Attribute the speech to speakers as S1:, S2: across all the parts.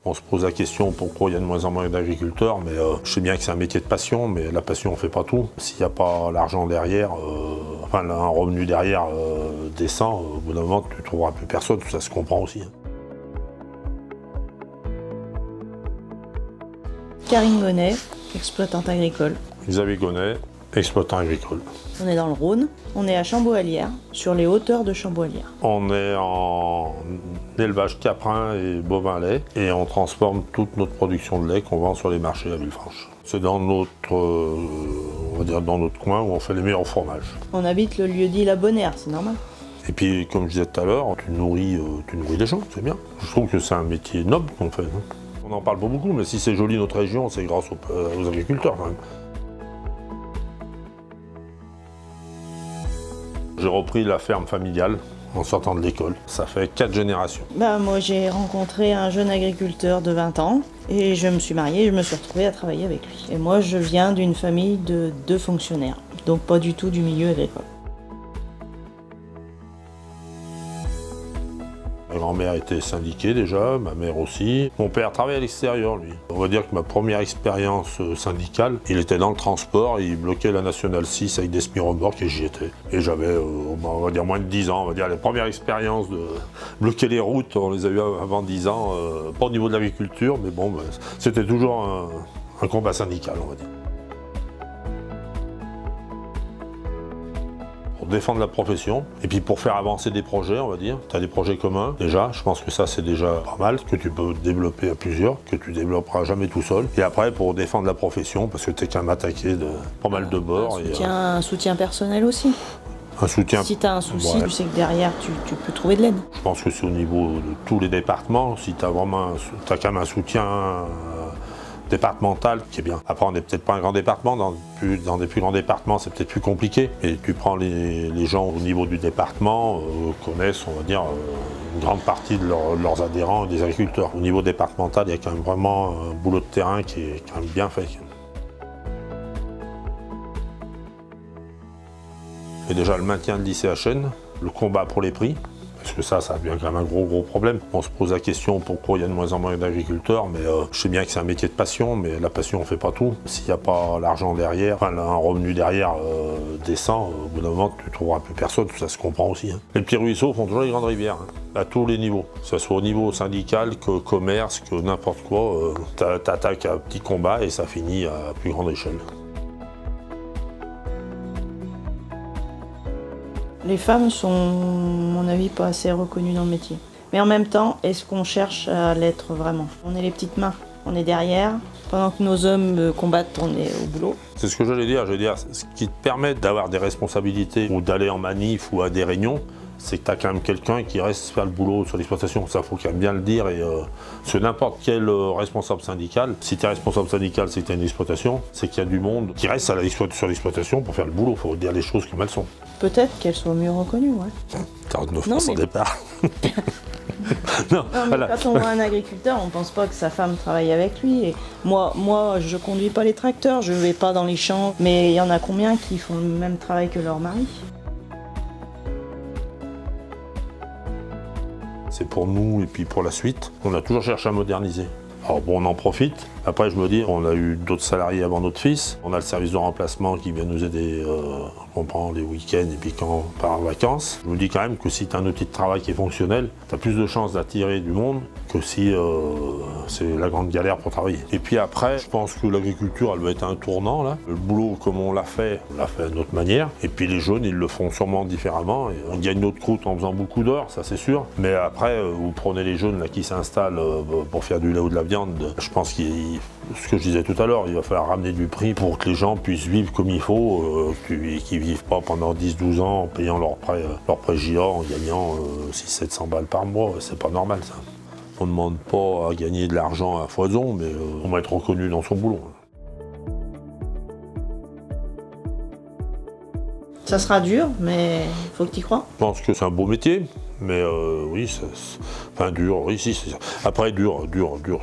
S1: On se pose la question pourquoi il y a de moins en moins d'agriculteurs, mais je sais bien que c'est un métier de passion, mais la passion ne fait pas tout. S'il n'y a pas l'argent derrière, enfin un revenu derrière décent, au bout d'un moment tu ne trouveras plus personne, ça se comprend aussi.
S2: Karine Gonnet, exploitante agricole.
S1: Xavier Gonnet, exploitant agricole.
S2: On est dans le Rhône, on est à Chamboilières, sur les hauteurs de Chamboilières.
S1: On est en élevage caprin et bovin lait et on transforme toute notre production de lait qu'on vend sur les marchés à Villefranche. C'est dans notre, on va dire dans notre coin où on fait les meilleurs fromages.
S2: On habite le lieu-dit La Bonnaire, c'est normal.
S1: Et puis, comme je disais tout à l'heure, tu nourris les gens, c'est bien. Je trouve que c'est un métier noble qu'on fait. On n'en parle pas beaucoup, mais si c'est joli notre région, c'est grâce aux agriculteurs quand même. J'ai repris la ferme familiale en sortant de l'école. Ça fait 4 générations.
S2: Moi, j'ai rencontré un jeune agriculteur de 20 ans et je me suis mariée et je me suis retrouvée à travailler avec lui. Et moi, je viens d'une famille de 2 fonctionnaires, donc pas du tout du milieu agricole.
S1: Ma grand-mère était syndiquée déjà, ma mère aussi. Mon père travaillait à l'extérieur, lui. On va dire que ma première expérience syndicale, il était dans le transport, il bloquait la Nationale 6 avec des semi-remorques et j'y étais. Et j'avais, on va dire, moins de 10 ans. On va dire les premières expériences de bloquer les routes, on les a eues avant 10 ans, pas au niveau de l'agriculture, mais bon, c'était toujours un combat syndical, on va dire. Défendre la profession et puis pour faire avancer des projets, on va dire. Tu as des projets communs déjà, je pense que ça c'est déjà pas mal, que tu peux développer à plusieurs, que tu développeras jamais tout seul. Et après pour défendre la profession, parce que tu es quand même attaqué de pas mal de bords.
S2: Un soutien personnel aussi.
S1: Un soutien.
S2: Si tu as un souci, ouais. Tu sais que derrière tu peux trouver de l'aide.
S1: Je pense que c'est au niveau de tous les départements, si tu as vraiment quand même un soutien départemental qui est bien. Après on n'est peut-être pas un grand département, dans des plus grands départements c'est peut-être plus compliqué. Et tu prends les gens au niveau du département, connaissent on va dire une grande partie de leurs adhérents et des agriculteurs. Au niveau départemental il y a quand même vraiment un boulot de terrain qui est quand même bien fait. Et déjà le maintien de l'ICHN, le combat pour les prix. Parce que ça devient quand même un gros problème. On se pose la question pourquoi il y a de moins en moins d'agriculteurs, mais je sais bien que c'est un métier de passion, mais la passion ne fait pas tout. S'il n'y a pas l'argent derrière, enfin un revenu derrière décent, au bout d'un moment tu ne trouveras plus personne, ça se comprend aussi. Les petits ruisseaux font toujours les grandes rivières, à tous les niveaux. Que ce soit au niveau syndical, que commerce, que n'importe quoi, tu attaques à petit combat et ça finit à plus grande échelle.
S2: Les femmes sont, à mon avis, pas assez reconnues dans le métier. Mais en même temps, est-ce qu'on cherche à l'être vraiment? On est les petites mains, on est derrière. Pendant que nos hommes combattent, on est au boulot.
S1: C'est ce que j'allais dire. Ce qui te permet d'avoir des responsabilités ou d'aller en manif ou à des réunions, c'est que tu as quand même quelqu'un qui reste faire le boulot sur l'exploitation. Ça, faut quand même bien le dire. Et sur n'importe quel responsable syndical, si tu es responsable syndical, c'est que tu as une exploitation, c'est qu'il y a du monde qui reste sur l'exploitation pour faire le boulot. Il faut dire les choses comme elles sont.
S2: Peut-être qu'elles soient mieux reconnues, ouais.
S1: 49% départ.
S2: Non, mais voilà. Quand on voit un agriculteur, on ne pense pas que sa femme travaille avec lui. Et moi, je ne conduis pas les tracteurs, je ne vais pas dans les champs. Mais il y en a combien qui font le même travail que leur mari?
S1: C'est pour nous et puis pour la suite. On a toujours cherché à moderniser. Alors bon, on en profite. Après, je me dis, on a eu d'autres salariés avant notre fils. On a le service de remplacement qui vient nous aider, on prend les week-ends et puis quand on part en vacances. Je me dis quand même que si tu as un outil de travail qui est fonctionnel, tu as plus de chances d'attirer du monde que si c'est la grande galère pour travailler. Et puis après, je pense que l'agriculture, elle va être un tournant là. Le boulot, comme on l'a fait à notre manière. Et puis les jeunes, ils le font sûrement différemment. Et on gagne notre croûte en faisant beaucoup d'heures, ça c'est sûr. Mais après, vous prenez les jeunes là qui s'installent pour faire du lait ou de la viande. Je pense ce que je disais tout à l'heure, il va falloir ramener du prix pour que les gens puissent vivre comme il faut, qu'ils ne vivent pas pendant 10-12 ans en payant leur prêt GIA, en gagnant 600-700 balles par mois. C'est pas normal ça. On ne demande pas à gagner de l'argent à foison, mais on va être reconnu dans son boulot.
S2: Ça sera dur, mais il faut que tu y crois.
S1: Je pense que c'est un beau métier, mais oui, enfin dur, oui, si, c'est ça. Après, dur,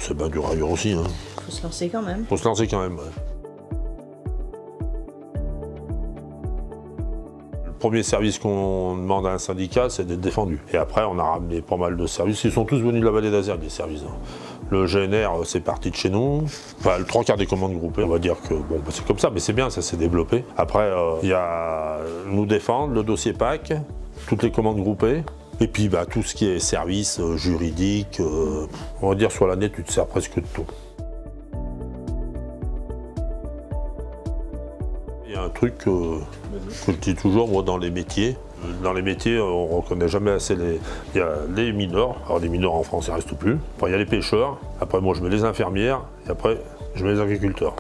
S1: c'est bien dur ailleurs aussi. Hein.
S2: Faut se lancer quand même.
S1: Faut se lancer quand même, ouais. Le premier service qu'on demande à un syndicat, c'est d'être défendu. Et après, on a ramené pas mal de services. Ils sont tous venus de la vallée d'Azergues, les services. Le GNR, c'est parti de chez nous. Enfin, le 3/4 des commandes groupées, on va dire que bon, c'est comme ça, mais c'est bien, ça s'est développé. Après, il y a Nous Défendre, le dossier PAC, toutes les commandes groupées. Et puis tout ce qui est service juridique, on va dire sur l'année, tu te sers presque de tout. Il y a un truc que je dis toujours, moi, dans les métiers. Dans les métiers, on ne reconnaît jamais assez il y a les mineurs. Alors les mineurs en France, il ne reste plus. Après, il y a les pêcheurs. Après, moi, je mets les infirmières. Et après, je mets les agriculteurs.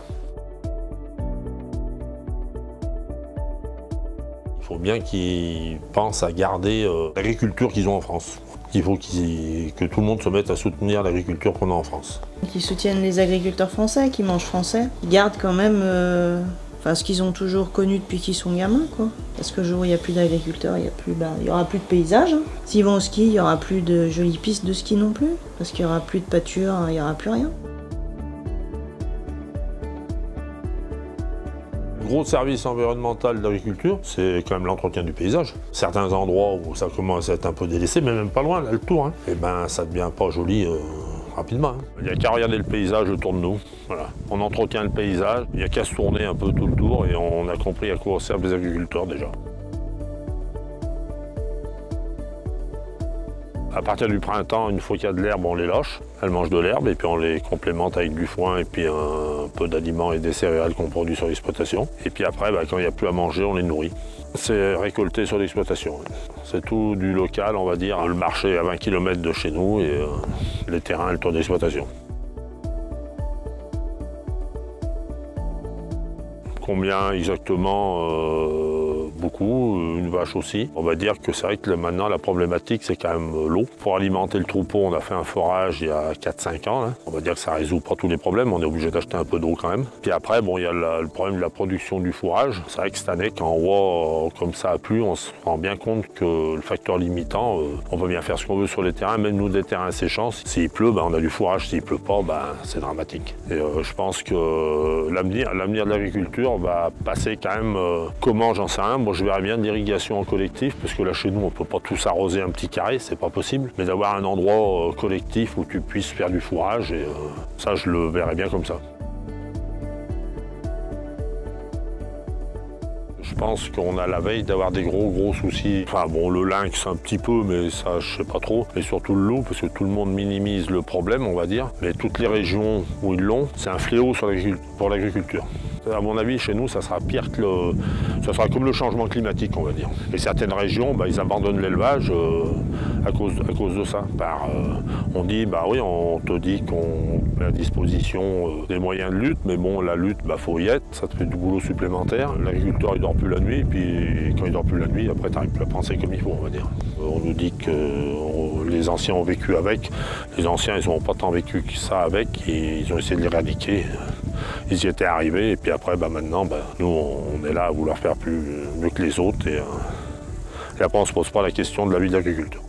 S1: Il faut bien qu'ils pensent à garder l'agriculture qu'ils ont en France. Il faut que tout le monde se mette à soutenir l'agriculture qu'on a en France.
S2: Qu'ils soutiennent les agriculteurs français, qui mangent français. Ils gardent quand même ce qu'ils ont toujours connu depuis qu'ils sont gamins, quoi. Parce que le jour où il n'y a plus d'agriculteurs, il y aura plus de paysages. Hein. S'ils vont au ski, il n'y aura plus de jolies pistes de ski non plus. Parce qu'il n'y aura plus de pâture, il n'y aura plus rien.
S1: Le gros service environnemental d'agriculture, c'est quand même l'entretien du paysage. Certains endroits où ça commence à être un peu délaissé, mais même pas loin, là, le Tour, et ça devient pas joli rapidement. Il n'y a qu'à regarder le paysage autour de nous. Voilà. On entretient le paysage, il n'y a qu'à se tourner un peu tout le tour et on a compris à quoi servent les agriculteurs déjà. À partir du printemps, une fois qu'il y a de l'herbe, on les lâche. Elles mangent de l'herbe et puis on les complémente avec du foin et puis un peu d'aliments et des céréales qu'on produit sur l'exploitation. Et puis après, quand il n'y a plus à manger, on les nourrit. C'est récolté sur l'exploitation. C'est tout du local, on va dire. Le marché est à 20 km de chez nous et les terrains, le tour d'exploitation. Combien exactement beaucoup, une vache aussi. On va dire que c'est vrai que maintenant la problématique c'est quand même l'eau. Pour alimenter le troupeau, on a fait un forage il y a 4-5 ans. Hein. On va dire que ça ne résout pas tous les problèmes, on est obligé d'acheter un peu d'eau quand même. Puis après, il y a le problème de la production du fourrage. C'est vrai que cette année, quand on voit comme ça a plu, on se rend bien compte que le facteur limitant, on peut bien faire ce qu'on veut sur les terrains, même nous des terrains séchants. S'il pleut, on a du fourrage, s'il pleut pas, c'est dramatique. Et je pense que l'avenir de l'agriculture va passer quand même, comment j'en sais rien. Moi, je verrais bien de l'irrigation en collectif, parce que là, chez nous, on ne peut pas tous arroser un petit carré, c'est pas possible. Mais d'avoir un endroit collectif où tu puisses faire du fourrage, et ça, je le verrais bien comme ça. Je pense qu'on a la veille d'avoir des gros soucis. Enfin bon, le lynx un petit peu, mais ça je sais pas trop. Et surtout le loup, parce que tout le monde minimise le problème, on va dire. Mais toutes les régions où ils l'ont, c'est un fléau pour l'agriculture. À mon avis, chez nous, ça sera pire que ça sera comme le changement climatique, on va dire. Et certaines régions, ils abandonnent l'élevage à cause de ça. On dit, oui, on te dit qu'on met à disposition des moyens de lutte, mais bon, la lutte, faut y être, ça te fait du boulot supplémentaire. L'agriculteur, il dort plus la nuit, et puis quand il dort plus la nuit, après, tu n'arrives plus à penser comme il faut, on va dire. On nous dit que les anciens ont vécu avec. Les anciens, ils n'ont pas tant vécu que ça avec, et ils ont essayé de l'éradiquer. Ils y étaient arrivés, et puis après, maintenant, nous, on est là à vouloir faire mieux que les autres, et après, on ne se pose pas la question de la vie de l'agriculteur.